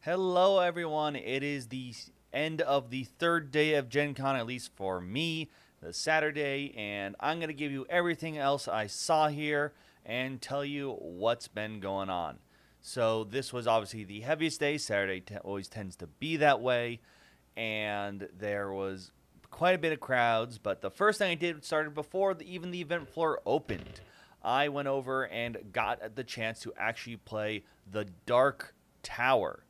Hello, everyone. It is the end of the third day of Gen Con, at least for me, the Saturday, and I'm going to give you everything else I saw here and tell you what's been going on. So, this was obviously the heaviest day. Saturday always tends to be that way, and there was quite a bit of crowds. But the first thing I did started before even the event floor opened. I went over and got the chance to actually play the Dark Tower.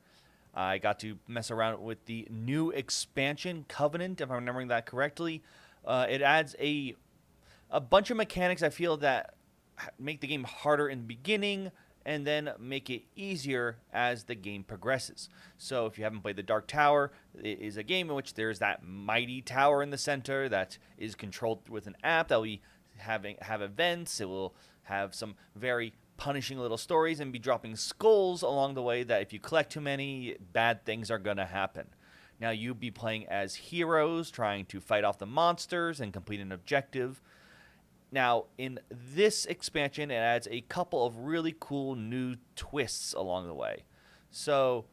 I got to mess around with the new expansion, Covenant, if I'm remembering that correctly. It adds a bunch of mechanics I feel that make the game harder in the beginning and then make it easier as the game progresses. So if you haven't played the Dark Tower, it is a game in which there's that mighty tower in the center that is controlled with an app that will have events. It will have some very punishing little stories and be dropping skulls along the way that if you collect too many, bad things are going to happen. Now, you'll be playing as heroes, trying to fight off the monsters and complete an objective. Now, in this expansion, it adds a couple of really cool new twists along the way. So,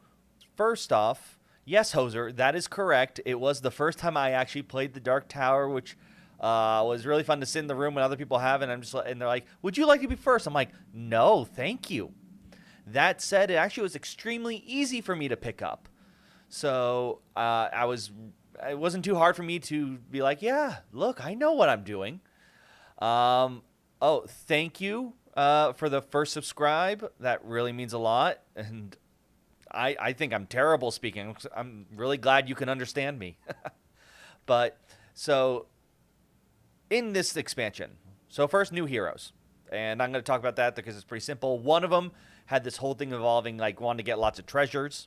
first off, yes, Hoser, that is correct. It was the first time I actually played the Dark Tower, which was really fun to sit in the room when other people have, and they're like, "Would you like to be first?" I'm like, "No, thank you." That said, it actually was extremely easy for me to pick up. So it wasn't too hard for me to be like, "Yeah, look, I know what I'm doing." Thank you for the first subscribe. That really means a lot, and I think I'm terrible speaking. I'm really glad you can understand me. But so in this expansion. So first, new heroes. And I'm going to talk about that because it's pretty simple. One of them had this whole thing involving like wanting to get lots of treasures.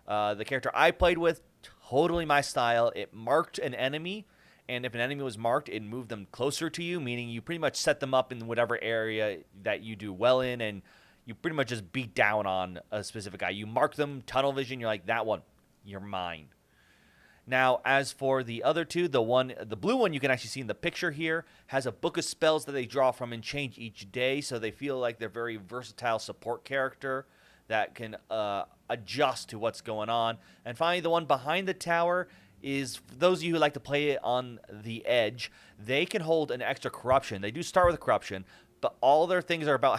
The character I played with, totally my style. It marked an enemy, and if an enemy was marked, it moved them closer to you, meaning you pretty much set them up in whatever area that you do well in, and you pretty much just beat down on a specific guy. You mark them, tunnel vision, you're like, that one, you're mine. Now, as for the other two, the blue one you can actually see in the picture here has a book of spells that they draw from and change each day, so they feel like they're very versatile support character that can adjust to what's going on. And finally, the one behind the tower is, for those of you who like to play it on the edge, they can hold an extra corruption. They do start with corruption, but all their things are about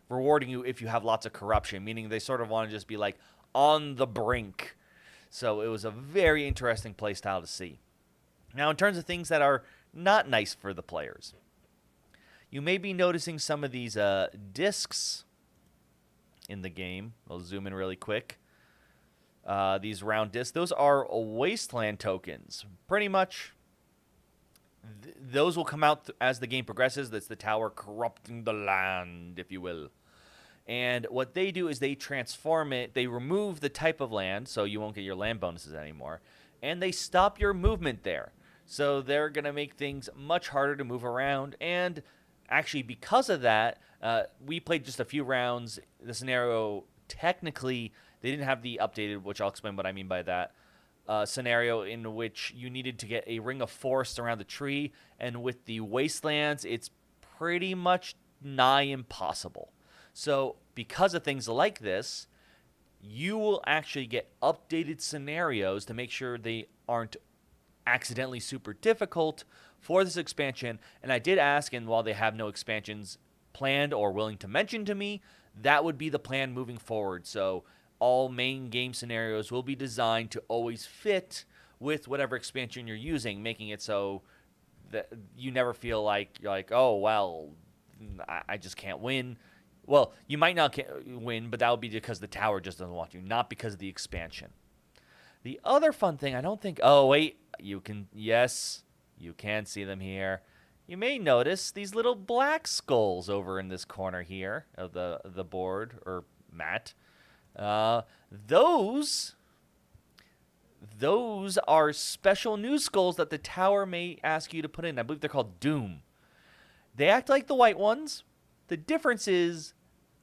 rewarding you if you have lots of corruption, meaning they sort of want to just be like on the brink. So it was a very interesting playstyle to see. Now, in terms of things that are not nice for the players, you may be noticing some of these discs in the game. I'll zoom in really quick. These round discs, those are wasteland tokens. Pretty much, those will come out as the game progresses. That's the tower corrupting the land, if you will. And what they do is they transform it. They remove the type of land, so you won't get your land bonuses anymore. And they stop your movement there. So they're going to make things much harder to move around. And actually, because of that, we played just a few rounds. The scenario, technically, they didn't have the updated, which I'll explain what I mean by that, scenario in which you needed to get a ring of forest around the tree. And with the wastelands, it's pretty much nigh impossible. So because of things like this, you will actually get updated scenarios to make sure they aren't accidentally super difficult for this expansion. And I did ask, and while they have no expansions planned or willing to mention to me, that would be the plan moving forward. So all main game scenarios will be designed to always fit with whatever expansion you're using, making it so that you never feel like you're like, oh, well, I just can't win. Well, you might not win, but that would be because the tower just doesn't want you, not because of the expansion. The other fun thing, I don't think... Oh, wait. Yes, you can see them here. You may notice these little black skulls over in this corner here of the board, or mat. Those are special new skulls that the tower may ask you to put in. I believe they're called Doom. They act like the white ones. The difference is,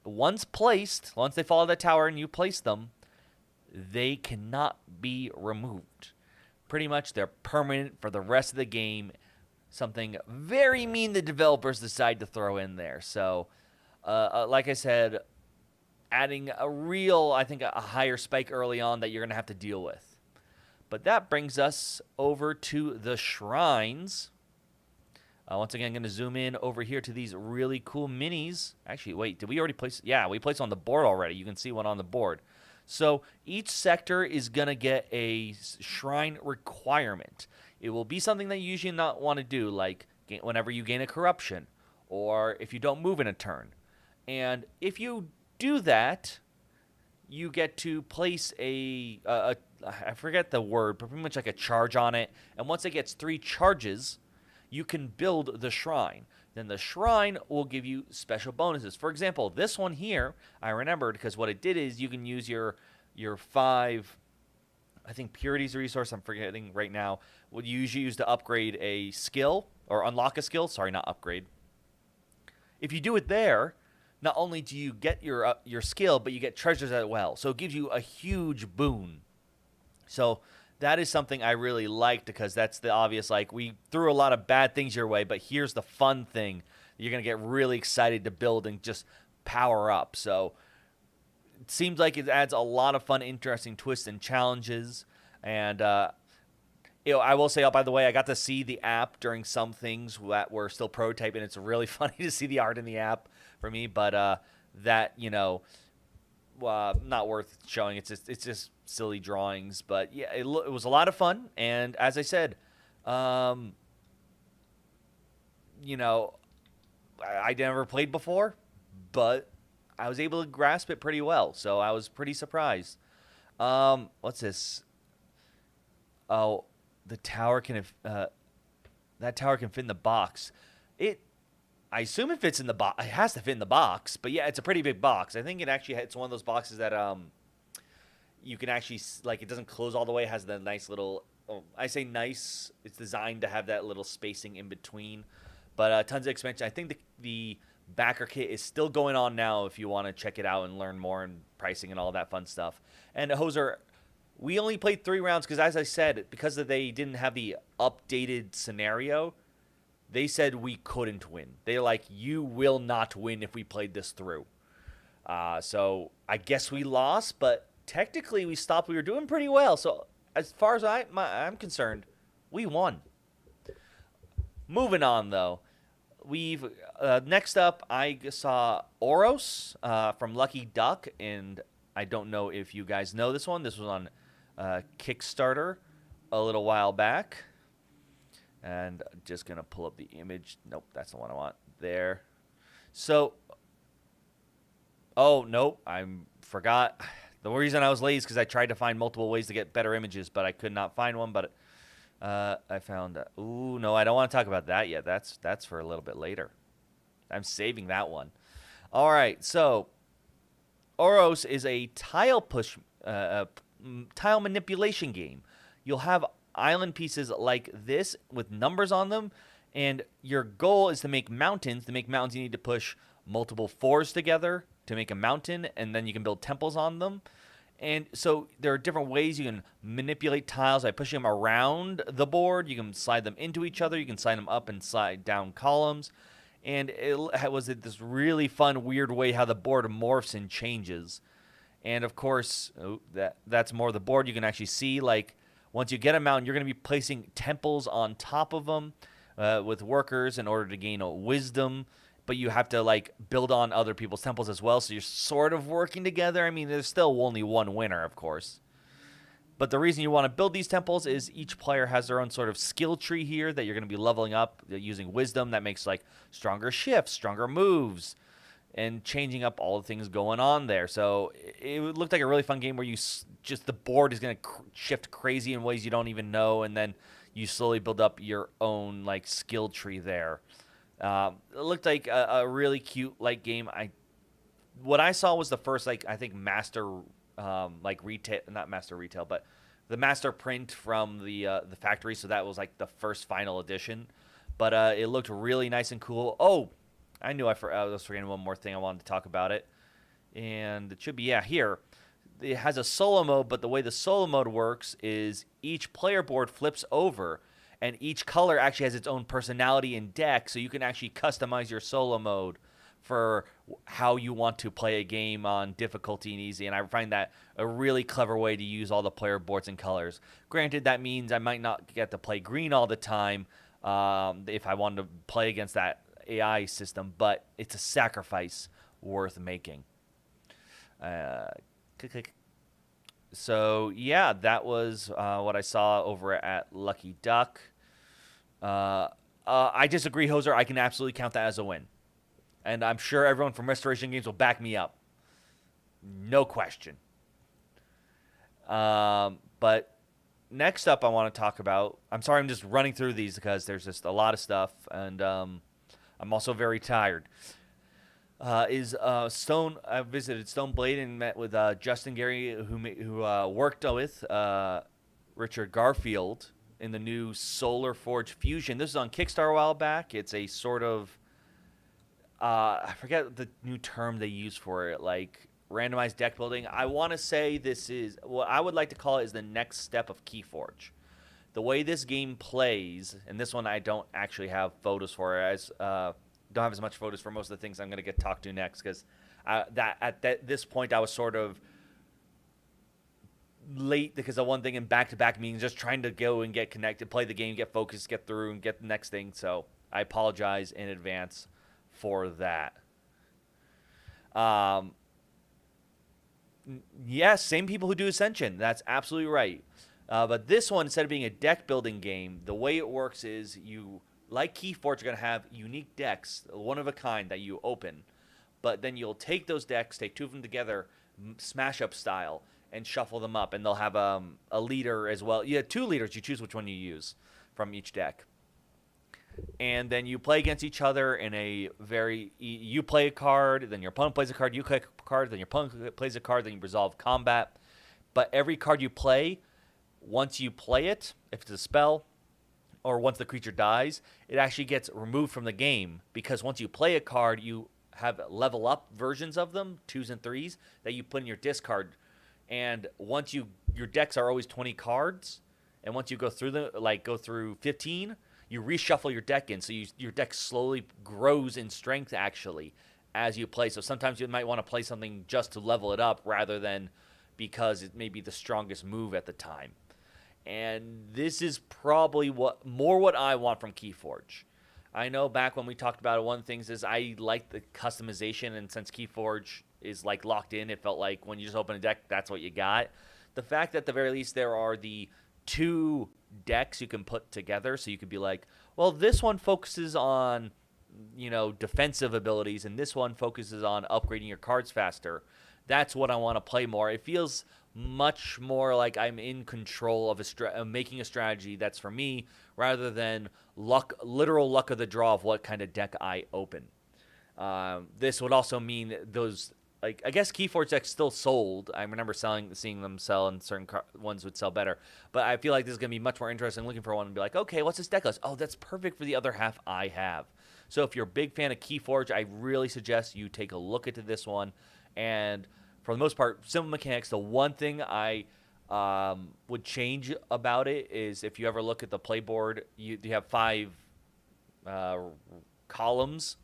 once they follow the tower and you place them, they cannot be removed. Pretty much, they're permanent for the rest of the game. Something very mean the developers decide to throw in there. So, like I said, adding a real, I think, a higher spike early on that you're going to have to deal with. But that brings us over to the shrines. Once again, I'm going to zoom in over here to these really cool minis. Actually, wait, did we already place? Yeah, we placed on the board already. You can see one on the board. So each sector is going to get a shrine requirement. It will be something that you usually not want to do, like whenever you gain a corruption or if you don't move in a turn. And if you do that, you get to place I forget the word, but pretty much like a charge on it. And once it gets 3 charges, you can build the shrine. Then the shrine will give you special bonuses. For example, this one here, I remembered because what it did is you can use your 5, I think purity's a resource, I'm forgetting right now, what you usually use to upgrade a skill or unlock a skill. Sorry, not upgrade. If you do it there, not only do you get your skill, but you get treasures as well. So it gives you a huge boon. So that is something I really liked because that's the obvious, like, we threw a lot of bad things your way, but here's the fun thing. You're going to get really excited to build and just power up. So it seems like it adds a lot of fun, interesting twists and challenges. And, I will say, by the way, I got to see the app during some things that were still prototyping. It's really funny to see the art in the app for me, but that, not worth showing. It's just silly drawings, but yeah, it was a lot of fun. And as I said, I never played before, but I was able to grasp it pretty well, so I was pretty surprised. What's this? Oh, the tower can that tower can fit in the box. I assume it fits in the box. It has to fit in the box, but yeah, it's a pretty big box. I think it's one of those boxes that you can actually, like, it doesn't close all the way. It has the nice little, I say nice, it's designed to have that little spacing in between. But tons of expansion. I think the backer kit is still going on now if you want to check it out and learn more and pricing and all that fun stuff. And Hoser, we only played 3 rounds because, as I said, because they didn't have the updated scenario, they said we couldn't win. They're like, you will not win if we played this through. So I guess we lost, but technically we stopped. We were doing pretty well. So as far as I'm concerned, we won. Moving on, though. We've next up, I saw Auros from Lucky Duck, and I don't know if you guys know this one. This was on Kickstarter a little while back. And I'm just going to pull up the image. Nope, that's the one I want. There. So, oh, nope, I forgot. The reason I was late is because I tried to find multiple ways to get better images, but I could not find one. But I found, ooh, no, I don't want to talk about that yet. That's for a little bit later. I'm saving that one. All right, so Auros is a tile manipulation game. You'll have island pieces like this with numbers on them, and your goal is to make mountains. To make mountains, you need to push multiple 4s together to make a mountain, and then you can build temples on them. And so there are different ways you can manipulate tiles by pushing them around the board. You can slide them into each other. You can slide them up and slide down columns. And it was this really fun, weird way how the board morphs and changes. And of course, that's more of the board. You can actually see, like, once you get a mountain, you're going to be placing temples on top of them with workers in order to gain a wisdom. But you have to, like, build on other people's temples as well. So you're sort of working together. I mean, there's still only one winner, of course. But the reason you want to build these temples is each player has their own sort of skill tree here that you're going to be leveling up using wisdom. That makes, like, stronger shifts, stronger moves, and changing up all the things going on there. So it looked like a really fun game where you just the board is going to shift crazy in ways you don't even know, and then you slowly build up your own, like, skill tree there. It looked like a really cute, like, game. What I saw was the first, like, I think master, like, retail, not master retail, but the master print from the factory. So that was, like, the first final edition. But it looked really nice and cool. Oh, I knew I was forgetting one more thing. I wanted to talk about it. And it should be, yeah, here. It has a solo mode, but the way the solo mode works is each player board flips over, and each color actually has its own personality and deck, so you can actually customize your solo mode for how you want to play a game on difficulty and easy. And I find that a really clever way to use all the player boards and colors. Granted, that means I might not get to play green all the time if I wanted to play against that AI system, but it's a sacrifice worth making. So yeah, that was what I saw over at Lucky Duck. I disagree, Hoser. I can absolutely count that as a win. And I'm sure everyone from Restoration Games will back me up. No question. But next up, I want to talk about... I'm sorry, I'm just running through these because there's just a lot of stuff. And I'm also very tired. Stone... I visited Stone Blade and met with Justin Gary, who worked with Richard Garfield in the new Solar Forge Fusion. This is on Kickstarter a while back. It's a sort of... I forget the new term they use for it, like randomized deck building. I want to say this is what I would like to call it is the next step of Keyforge. The way this game plays, and this one I don't actually have photos for, as don't have as much photos for most of the things I'm going to get talked to next, because this point I was sort of late because of one thing in back-to-back meetings, just trying to go and get connected, play the game, get focused, get through, and get the next thing. So I apologize in advance for that. Yes, same people who do Ascension. That's absolutely right. But this one, instead of being a deck building game, the way it works is you, like Keyforge, are going to have unique decks, one of a kind, that you open. But then you'll take those decks, take two of them together, smash up style, and shuffle them up. And they'll have a leader as well. You have two leaders. You choose which one you use from each deck. And then you play against each other in a very... You play a card, then your opponent plays a card, you play a card, then your opponent plays a card, then you resolve combat. But every card you play, once you play it, if it's a spell, or once the creature dies, it actually gets removed from the game. Because once you play a card, you have level up versions of them, 2s and 3s, that you put in your discard. And once your decks are always 20 cards, and once you go through go through 15... you reshuffle your deck in, so your deck slowly grows in strength, actually, as you play. So sometimes you might want to play something just to level it up rather than because it may be the strongest move at the time. And this is probably what I want from Keyforge. I know back when we talked about it, one of the things is I like the customization, and since Keyforge is like locked in, it felt like when you just open a deck, that's what you got. The fact that at the very least there are the two decks you can put together, so you could be like, well, this one focuses on, defensive abilities, and this one focuses on upgrading your cards faster. That's what I want to play more. It feels much more like I'm in control of making a strategy that's for me, rather than literal luck of the draw of what kind of deck I open. This would also mean those... I guess Keyforge decks still sold. I remember seeing them sell, and certain ones would sell better. But I feel like this is going to be much more interesting looking for one and be like, okay, what's this deck list? Oh, that's perfect for the other half I have. So if you're a big fan of Keyforge, I really suggest you take a look into this one. And for the most part, simple mechanics. The one thing I would change about it is if you ever look at the playboard, you have 5 columns,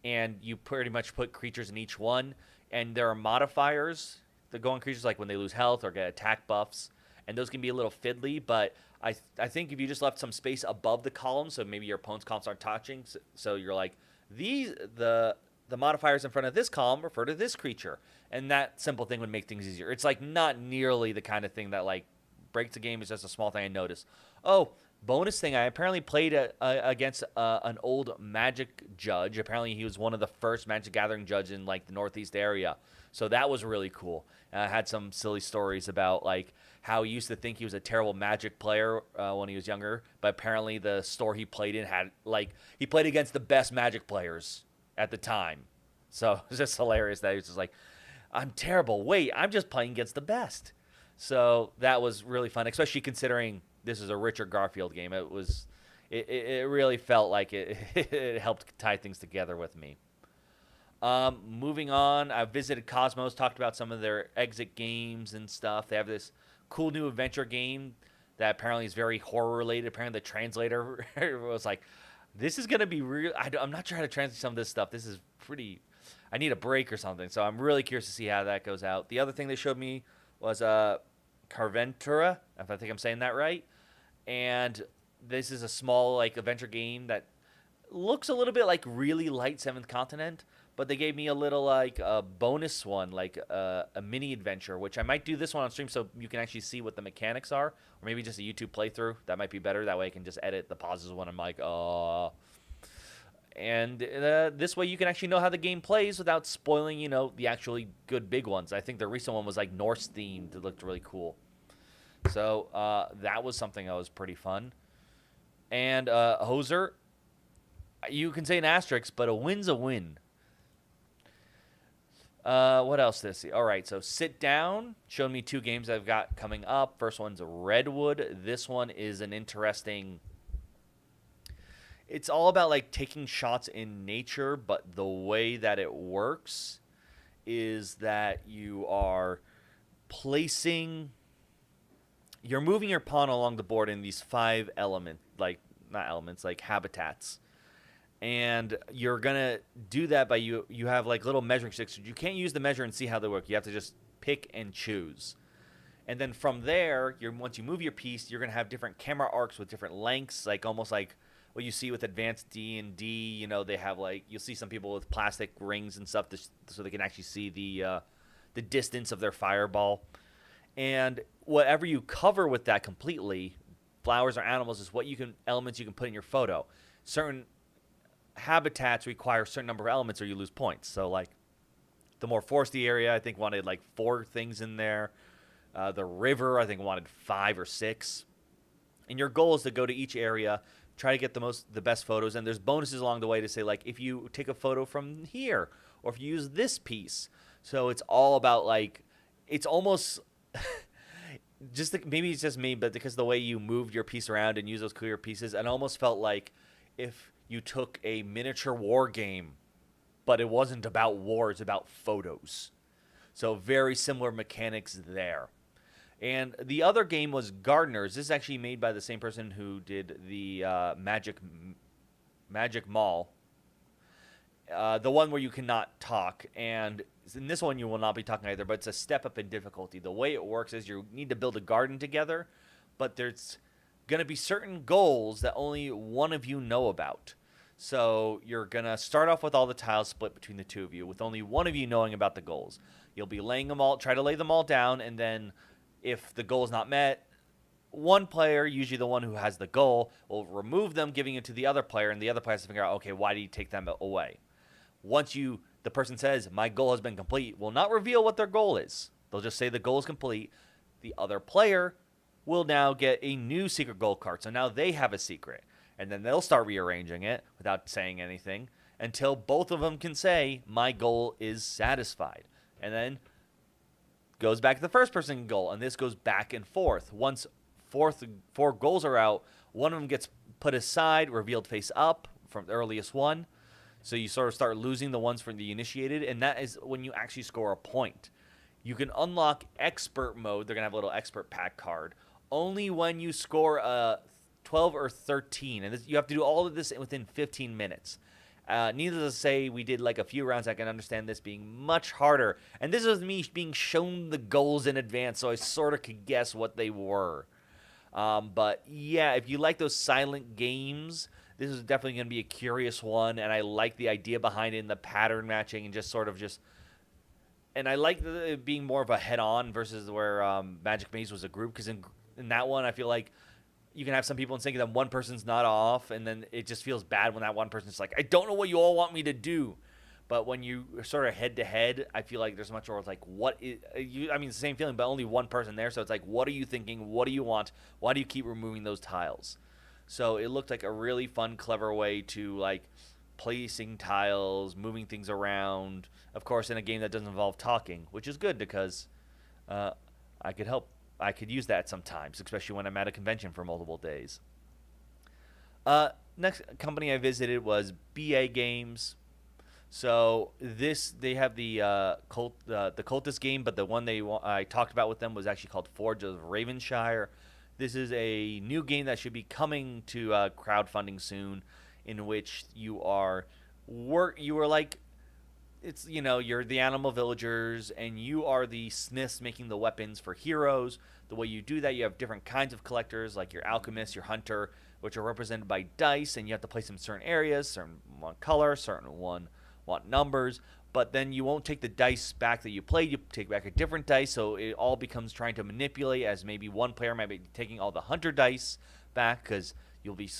and you pretty much put creatures in each one. And there are modifiers that go on creatures, like when they lose health or get attack buffs. And those can be a little fiddly, but I think if you just left some space above the column, so maybe your opponent's columns aren't touching, so you're like, the modifiers in front of this column refer to this creature. And that simple thing would make things easier. It's like not nearly the kind of thing that like breaks the game. It's just a small thing I noticed. Oh, bonus thing, I apparently played against an old Magic judge. Apparently he was one of the first Magic Gathering judges in like the Northeast area. So that was really cool. I had some silly stories about like how he used to think he was a terrible Magic player when he was younger, but apparently the store he played in had he played against the best Magic players at the time. So it's just hilarious that he was just like, I'm terrible. Wait, I'm just playing against the best. So that was really fun, especially considering this is a Richard Garfield game. It really felt like it helped tie things together with me. Moving on, I visited Cosmos, talked about some of their exit games and stuff. They have this cool new adventure game that apparently is very horror related. Apparently the translator was like, this is going to be real. I'm not sure how to translate some of this stuff. This is pretty I need a break or something. So I'm really curious to see how that goes out. The other thing they showed me was Carventura, if I think I'm saying that right. And this is a small like adventure game that looks a little bit like really light Seventh Continent, but they gave me a little like a bonus one, like a mini adventure, which I might do this one on stream so you can actually see what the mechanics are, or maybe just a YouTube playthrough. That might be better. That way I can just edit the pauses when I'm like, oh. And this way you can actually know how the game plays without spoiling, the actually good big ones. I think the recent one was like Norse themed. It looked really cool. So that was something that was pretty fun. And Hoser, you can say an asterisk, but a win's a win. What else did I see? All right, so Sit Down showed me 2 games I've got coming up. First one's Redwood. This one is an interesting... It's all about like taking shots in nature, but the way that it works is that you are placing... You're moving your pawn along the board in these 5 like habitats. And you're going to do that by you have like little measuring sticks. You can't use the measure and see how they work. You have to just pick and choose. And then from there, once you move your piece, you're going to have different camera arcs with different lengths, like almost like what you see with advanced D&D. They have like, you'll see some people with plastic rings and stuff so they can actually see the distance of their fireball. And whatever you cover with that completely, flowers or animals, is what elements you can put in your photo. Certain habitats require a certain number of elements or you lose points. So like the more foresty area, I think wanted like 4 things in there. The river, I think wanted 5 or 6. And your goal is to go to each area, try to get the best photos. And there's bonuses along the way to say like if you take a photo from here or if you use this piece. So it's all about like, it's almost maybe it's just me, but because of the way you moved your piece around and use those clear pieces, it almost felt like if you took a miniature war game, but it wasn't about war, it's about photos. So very similar mechanics there. And the other game was Gardeners. This is actually made by the same person who did the Magic Mall. The one where you cannot talk. And in this one you will not be talking either, but it's a step up in difficulty. The way it works is you need to build a garden together, but there's going to be certain goals that only one of you know about. So you're going to start off with all the tiles split between the 2 of you, with only one of you knowing about the goals. You'll be try to lay them all down, and then if the goal is not met, one player, usually the one who has the goal, will remove them, giving it to the other player, and the other player has to figure out, okay, why did you take them away? Once the person says, my goal has been complete, will not reveal what their goal is. They'll just say the goal is complete. The other player will now get a new secret goal card. So now they have a secret. And then they'll start rearranging it without saying anything until both of them can say, my goal is satisfied. And then goes back to the first person goal. And this goes back and forth. Once 4 goals are out, one of them gets put aside, revealed face up from the earliest one. So you sort of start losing the ones from the initiated. And that is when you actually score a point. You can unlock expert mode. They're going to have a little expert pack card. Only when you score a 12 or 13. And you have to do all of this within 15 minutes. Needless to say, we did like a few rounds. I can understand this being much harder. And this was me being shown the goals in advance, so I sort of could guess what they were. But yeah, if you like those silent games, this is definitely going to be a curious one. And I like the idea behind it and the pattern matching and just sort of just... And I like it being more of a head-on versus where Magic Maze was a group. Because in that one, I feel like you can have some people thinking that one person's not off, and then it just feels bad when that one person's like, I don't know what you all want me to do. But when you sort of head-to-head, I feel like there's much more like, what is... I mean, it's the same feeling, but only one person there. So it's like, what are you thinking? What do you want? Why do you keep removing those tiles? So it looked like a really fun, clever way to, like, placing tiles, moving things around. Of course, in a game that doesn't involve talking, which is good because I could help. I could use that sometimes, especially when I'm at a convention for multiple days. Next company I visited was BA Games. So they have the Cultist game, but the one I talked about with them was actually called Forge of Ravenshire. This is a new game that should be coming to crowdfunding soon, in which you are like it's you're the animal villagers and you are the smiths making the weapons for heroes. The way you do that, you have different kinds of collectors like your alchemist, your hunter, which are represented by dice, and you have to place them in certain areas. Certain want color, certain one want numbers. But then you won't take the dice back that you played. You take back a different dice, so it all becomes trying to manipulate. As maybe one player might be taking all the hunter dice back because you'll be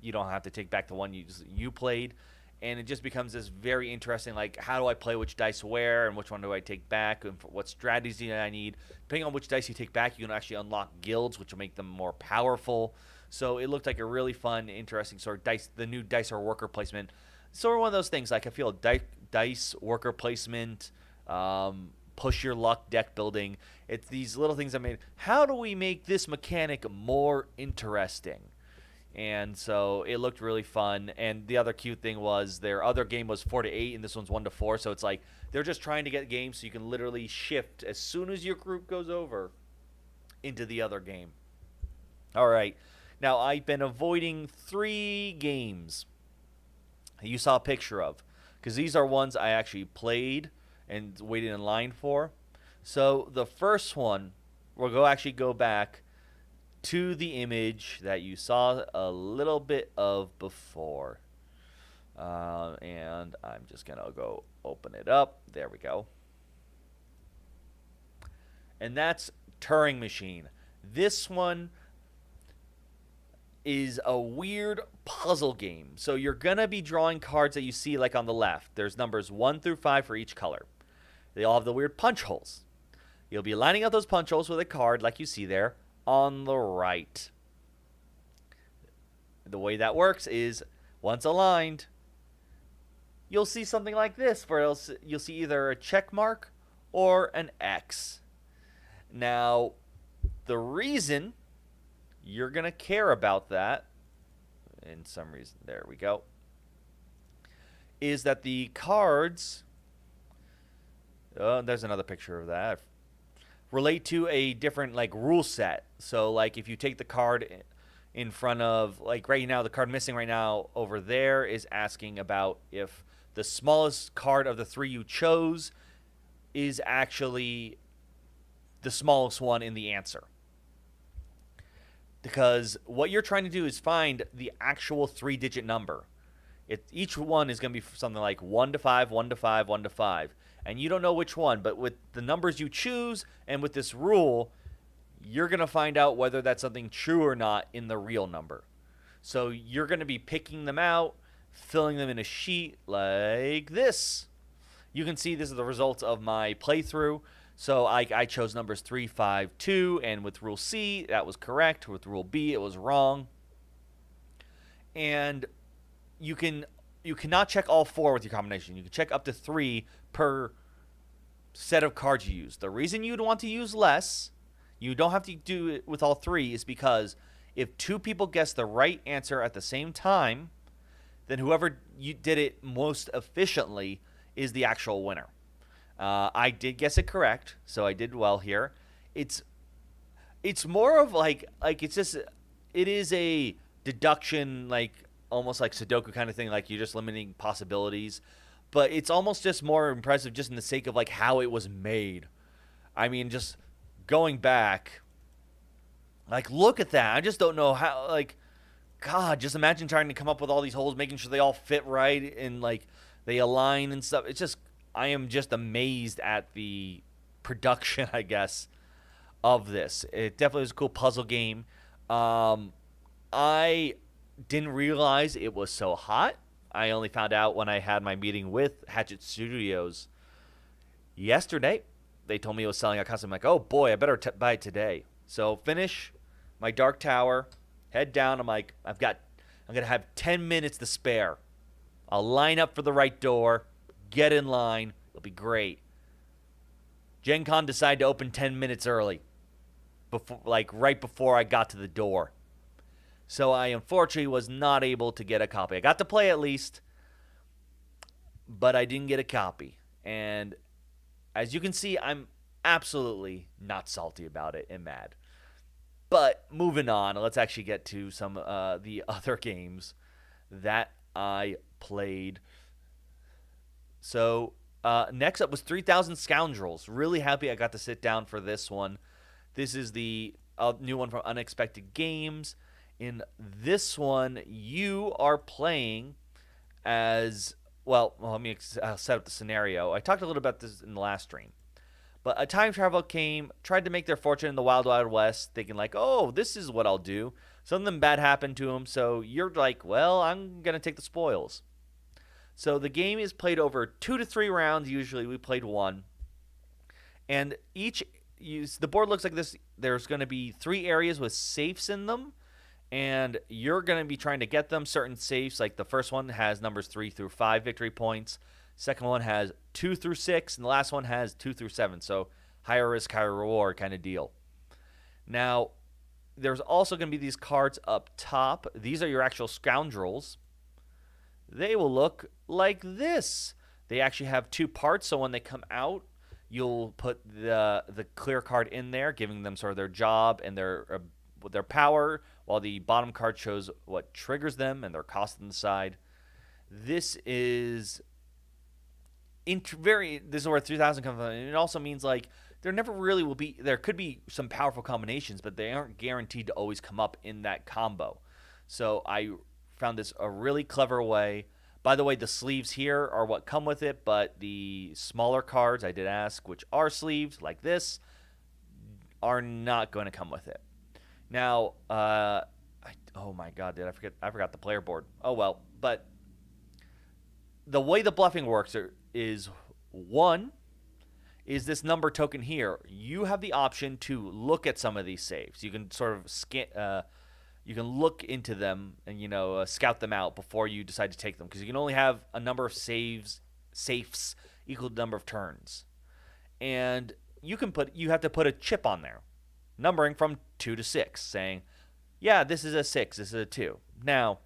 you don't have to take back the one you played, and it just becomes this very interesting, like, how do I play which dice where and which one do I take back and what strategy do I need. Depending on which dice you take back, you can actually unlock guilds, which will make them more powerful. So it looked like a really fun, interesting sort of dice, the new dice or worker placement. Sort of one of those things, like I feel dice worker placement, push your luck deck building. It's these little things that made, how do we make this mechanic more interesting? And so it looked really fun. And the other cute thing was their other game was 4 to 8, and this one's 1 to 4. So it's like they're just trying to get games so you can literally shift as soon as your group goes over into the other game. All right. Now, I've been avoiding 3 games you saw a picture of, because these are ones I actually played and waited in line for. So the first one, actually go back to the image that you saw a little bit of before. And I'm just going to go open it up. There we go. And that's Turing Machine. This one is a weird puzzle game. So you're going to be drawing cards that you see like on the left. There's numbers 1 through 5 for each color. They all have the weird punch holes. You'll be lining up those punch holes with a card like you see there on the right. The way that works is once aligned, you'll see something like this where you'll see either a check mark or an X. Now, the reason you're going to care about that, in some reason, there we go, is that the cards, there's another picture of that, relate to a different like rule set. So like if you take the card in front of, like right now, the card missing right now over there is asking about if the smallest card of the 3 you chose is actually the smallest one in the answer. Because what you're trying to do is find the actual 3-digit number. Each one is going to be something like 1 to 5, 1 to 5, 1 to 5. And you don't know which one, but with the numbers you choose and with this rule, you're going to find out whether that's something true or not in the real number. So you're going to be picking them out, filling them in a sheet like this. You can see this is the results of my playthrough. So I chose numbers 3, 5, 2, and with rule C, that was correct. With rule B, it was wrong. And you cannot check all 4 with your combination. You can check up to 3 per set of cards you use. The reason you'd want to use less, you don't have to do it with all 3, is because if 2 people guess the right answer at the same time, then whoever you did it most efficiently is the actual winner. I did guess it correct, so I did well here. It's more of like it's just, it is a deduction, like almost like Sudoku kind of thing, like you're just limiting possibilities. But it's almost just more impressive just in the sake of like how it was made. I mean, just going back, like look at that. I just don't know how, like, God, just imagine trying to come up with all these holes, making sure they all fit right and like they align and stuff. It's just, I am just amazed at the production, I guess, of this. It definitely was a cool puzzle game. I didn't realize it was so hot. I only found out when I had my meeting with Hatchet Studios yesterday. They told me it was selling out constantly. I'm like, oh boy, I better buy it today. So finish my Dark Tower, head down. I'm like, I'm going to have 10 minutes to spare. I'll line up for the right door, get in line. It'll be great. Gen Con decided to open 10 minutes early, right before I got to the door. So I unfortunately was not able to get a copy. I got to play at least, but I didn't get a copy. And as you can see, I'm absolutely not salty about it and mad. But moving on, let's actually get to some the other games that I played. So next up was 3,000 Scoundrels. Really happy I got to sit down for this one. This is the new one from Unexpected Games. In this one, you are playing as well. Let me set up the scenario. I talked a little about this in the last stream. But a time traveler came, tried to make their fortune in the Wild Wild West, thinking like, oh, this is what I'll do. Something bad happened to him, so you're like, well, I'm going to take the spoils. So the game is played over 2 to 3 rounds. Usually we played 1. And the board looks like this. There's going to be 3 areas with safes in them. And you're going to be trying to get them. Certain safes, like the first one has numbers 3 through 5 victory points. Second one has 2 through 6. And the last one has 2 through 7. So higher risk, higher reward kind of deal. Now, there's also going to be these cards up top. These are your actual scoundrels. They will look like this. They actually have 2 parts, so when they come out, you'll put the clear card in there, giving them sort of their job and their power, while the bottom card shows what triggers them and their cost on the side. This is this is where 3,000 comes from. And it also means like there never really will be. There could be some powerful combinations, but they aren't guaranteed to always come up in that combo. So I found this a really clever way. By the way, the sleeves here are what come with it, but the smaller cards, I did ask, which are sleeves like this, are not going to come with it. Now, oh my God, I forgot the player board. Oh well, but the way the bluffing works is one is this number token here. You have the option to look at some of these saves. You can sort of you can look into them and scout them out before you decide to take them, because you can only have a number of safes equal to the number of turns, and you have to put a chip on there, numbering from 2 to 6, saying, yeah, this is a 6, this is a 2. Now,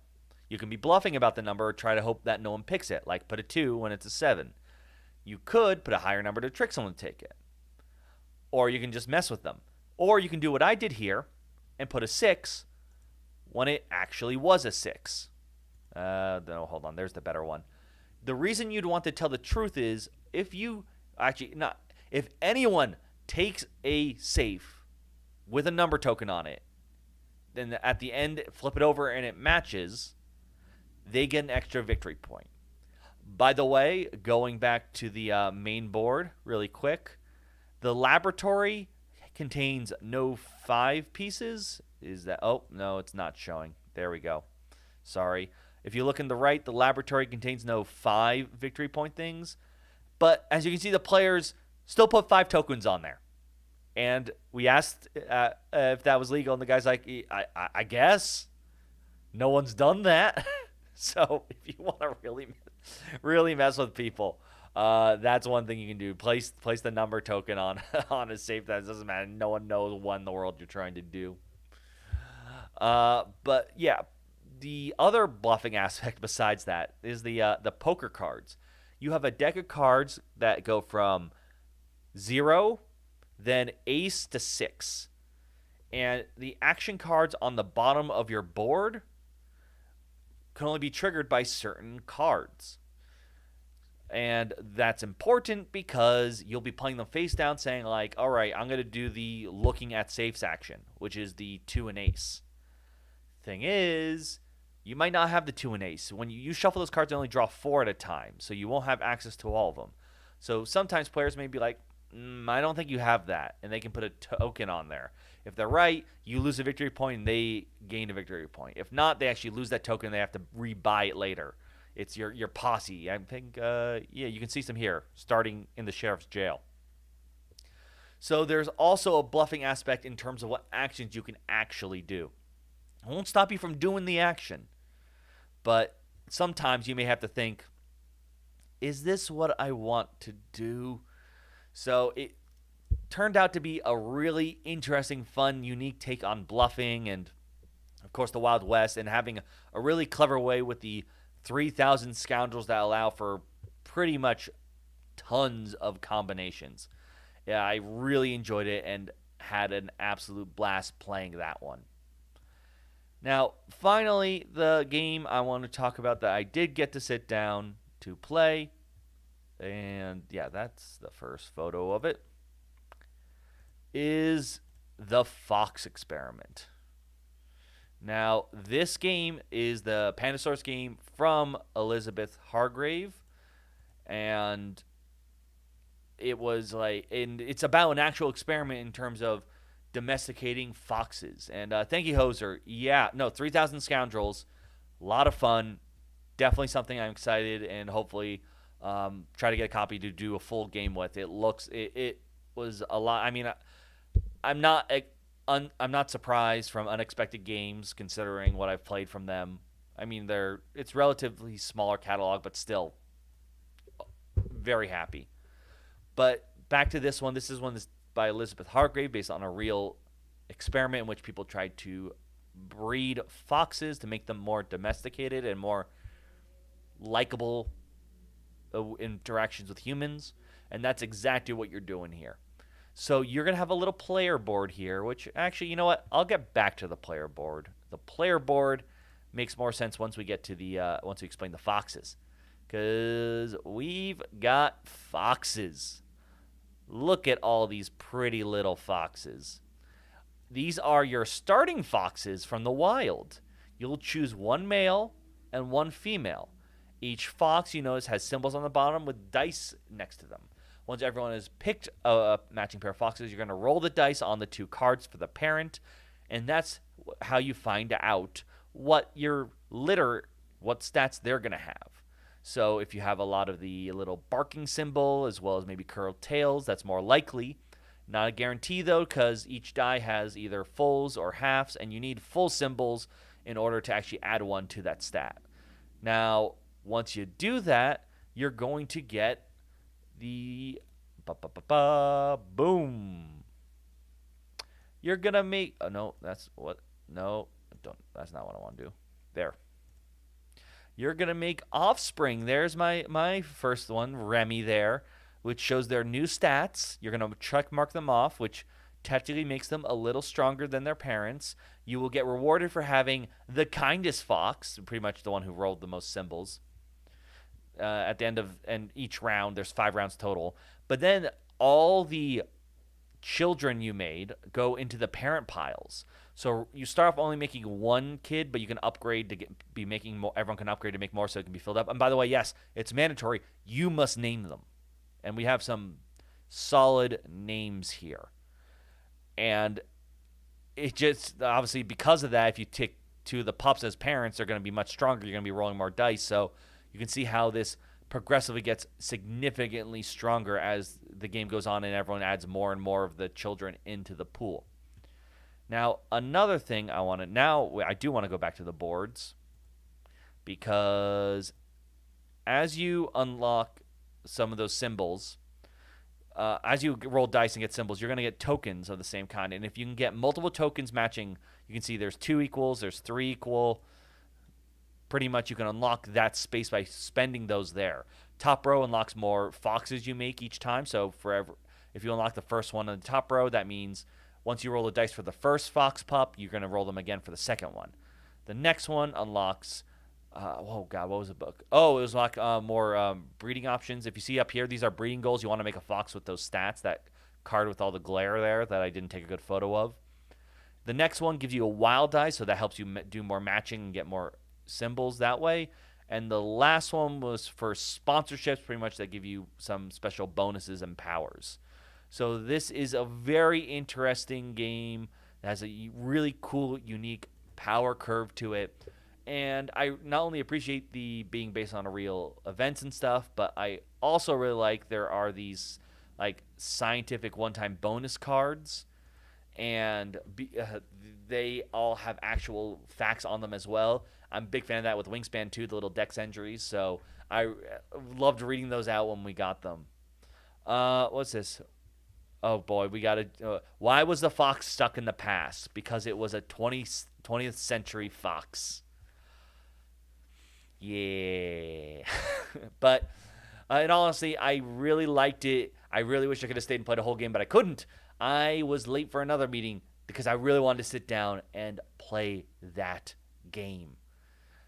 you can be bluffing about the number or try to hope that no one picks it, like put a 2 when it's a 7. You could put a higher number to trick someone to take it, or you can just mess with them, or you can do what I did here and put a 6 when it actually was a 6. No, hold on. There's the better one. The reason you'd want to tell the truth is if anyone takes a safe with a number token on it, then at the end, flip it over and it matches, they get an extra victory point. By the way, going back to the main board really quick, the laboratory contains no 5 pieces. Is that? Oh, no, it's not showing. There we go. Sorry. If you look in the right, the laboratory contains no 5 victory point things. But as you can see, the players still put 5 tokens on there. And we asked if that was legal, and the guy's like, I guess. No one's done that. So if you want to really mess with people, that's one thing you can do. Place the number token on a safe. That doesn't matter. No one knows what in the world you're trying to do. But yeah, the other bluffing aspect besides that is the poker cards. You have a deck of cards that go from 0, then ace to 6. And the action cards on the bottom of your board can only be triggered by certain cards. And that's important because you'll be playing them face down saying like, all right, I'm going to do the looking at safes action, which is the 2 and ace. Thing is, you might not have the 2 and ace. When you shuffle those cards, you only draw 4 at a time, so you won't have access to all of them. So sometimes players may be like, I don't think you have that, and they can put a token on there. If they're right, you lose a victory point, and they gain a victory point. If not, they actually lose that token, and they have to rebuy it later. It's your posse. I think, you can see some here, starting in the sheriff's jail. So there's also a bluffing aspect in terms of what actions you can actually do. It won't stop you from doing the action, but sometimes you may have to think, is this what I want to do? So it turned out to be a really interesting, fun, unique take on bluffing and, of course, the Wild West, and having a really clever way with the 3,000 scoundrels that allow for pretty much tons of combinations. Yeah, I really enjoyed it and had an absolute blast playing that one. Now, finally, the game I want to talk about that I did get to sit down to play And yeah, that's the first photo of it. Is the Fox Experiment. Now, this game is the Pandasaurus game from Elizabeth Hargrave, and it's about an actual experiment in terms of domesticating foxes. And thank you, Hoser. Yeah, no, 3,000 Scoundrels, a lot of fun. Definitely something I'm excited and hopefully try to get a copy to do a full game with. It was a lot. I mean, I'm not I'm not surprised from unexpected games considering what I've played from them. I mean, it's relatively smaller catalog, but still very happy. But back to this one. This is one that's by Elizabeth Hargrave, based on a real experiment in which people tried to breed foxes to make them more domesticated and more likable interactions with humans. And that's exactly what you're doing here. So you're going to have a little player board here, which actually, you know what? I'll get back to the player board. The player board makes more sense once we get to once we explain the foxes. Because we've got foxes. Look at all these pretty little foxes. These are your starting foxes from the wild. You'll choose one male and one female. Each fox, you notice, has symbols on the bottom with dice next to them. Once everyone has picked a matching pair of foxes, you're going to roll the dice on the 2 cards for the parent, and that's how you find out what stats they're going to have. So if you have a lot of the little barking symbol as well as maybe curled tails, that's more likely. Not a guarantee, though, because each die has either fulls or halves, and you need full symbols in order to actually add one to that stat. Now, once you do that, you're going to get the boom. You're going to make... Oh, no, that's what... No, that's not what I want to do. There. You're going to make offspring. There's my first one, Remy there, which shows their new stats. You're going to check mark them off, which technically makes them a little stronger than their parents. You will get rewarded for having the kindest fox, pretty much the one who rolled the most symbols. At the end of each round, there's 5 rounds total. But then all the children you made go into the parent piles. So you start off only making one kid, but you can upgrade to be making more. Everyone can upgrade to make more, so it can be filled up. And by the way, yes, it's mandatory. You must name them, and we have some solid names here. And it just obviously because of that, if you take 2 of the pups as parents, they're going to be much stronger. You're going to be rolling more dice, so you can see how this progressively gets significantly stronger as the game goes on and everyone adds more and more of the children into the pool. Now, another thing I do want to go back to the boards, because as you unlock some of those symbols, as you roll dice and get symbols, you're going to get tokens of the same kind. And if you can get multiple tokens matching, you can see there's 2 equals, there's 3 equal. Pretty much you can unlock that space by spending those there. Top row unlocks more foxes you make each time. So if you unlock the first one on the top row, that means once you roll the dice for the first fox pup, you're going to roll them again for the second one. The next one unlocks, what was the book? Oh, it was like more breeding options. If you see up here, these are breeding goals. You want to make a fox with those stats, that card with all the glare there that I didn't take a good photo of. The next one gives you a wild die, so that helps you do more matching and get more symbols that way. And the last one was for sponsorships, pretty much that give you some special bonuses and powers. So this is a very interesting game that has a really cool, unique power curve to it. And I not only appreciate the being based on a real events and stuff, but I also really like there are these like scientific one-time bonus cards, and they all have actual facts on them as well. I'm a big fan of that with Wingspan 2, the little dex entries. So I loved reading those out when we got them. What's this? Oh boy, we got to. Why was the fox stuck in the past? Because it was a 20th century fox. Yeah. But in all honesty, I really liked it. I really wish I could have stayed and played a whole game, but I couldn't. I was late for another meeting because I really wanted to sit down and play that game.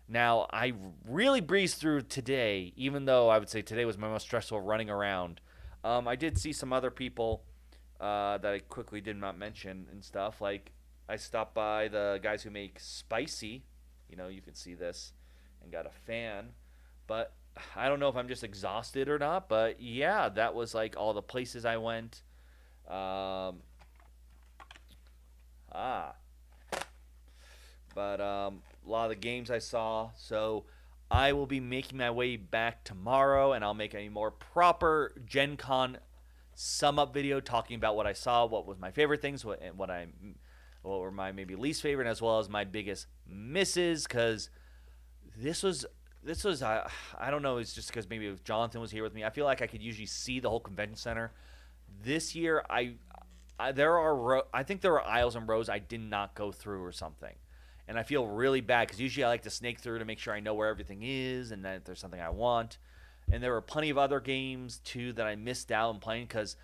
Now, I really breezed through today, even though I would say today was my most stressful running around. I did see some other people that I quickly did not mention and stuff. Like, I stopped by the guys who make Spicy. You can see this, and got a fan. But I don't know if I'm just exhausted or not. But yeah, that was like all the places I went. Um, ah, but a lot of the games I saw. So I will be making my way back tomorrow, and I'll make a more proper Gen Con sum up video talking about what I saw, what was my favorite things, what were my maybe least favorite, as well as my biggest misses. Because this was I don't know. It's just because maybe if Jonathan was here with me, I feel like I could usually see the whole convention center. This year, I think there are aisles and rows I did not go through or something, and I feel really bad because usually I like to snake through to make sure I know where everything is and that if there's something I want. And there were plenty of other games too that I missed out on playing because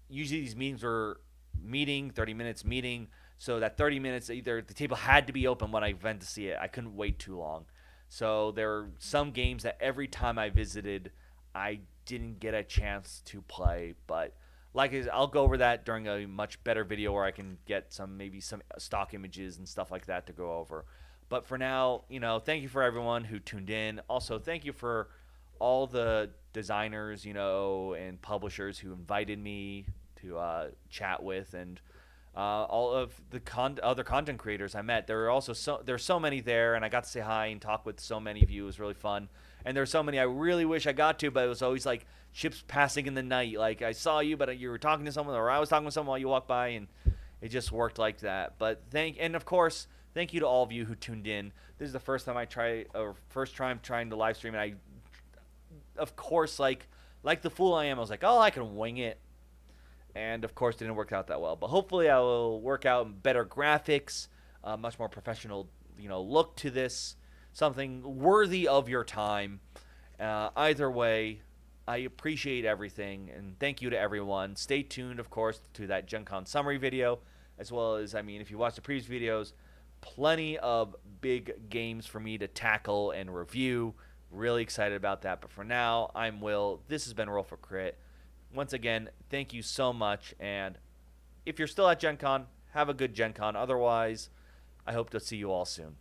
usually these meetings were 30 minutes meeting, so that 30 minutes either the table had to be open when I went to see it. I couldn't wait too long. So there were some games that every time I visited, I didn't get a chance to play, but I'll go over that during a much better video where I can get maybe some stock images and stuff like that to go over. But for now, thank you for everyone who tuned in. Also, thank you for all the designers, and publishers who invited me to chat with, and all of the other content creators I met. There's so many there, and I got to say hi and talk with so many of you. It was really fun. And there's so many I really wish I got to, but it was always like ships passing in the night. Like I saw you, but you were talking to someone, or I was talking to someone while you walked by, and it just worked like that. But and of course, thank you to all of you who tuned in. This is the first time first time trying to live stream, and of course, like the fool I am, I was like, oh, I can wing it. And of course, didn't work out that well. But hopefully, I will work out better graphics, much more professional, look to this, something worthy of your time. Either way, I appreciate everything, and thank you to everyone. Stay tuned, of course, to that Gen Con summary video, as well as, if you watch the previous videos, plenty of big games for me to tackle and review. Really excited about that. But for now, I'm Will. This has been Roll for Crit. Once again, thank you so much. And if you're still at Gen Con, have a good Gen Con. Otherwise, I hope to see you all soon.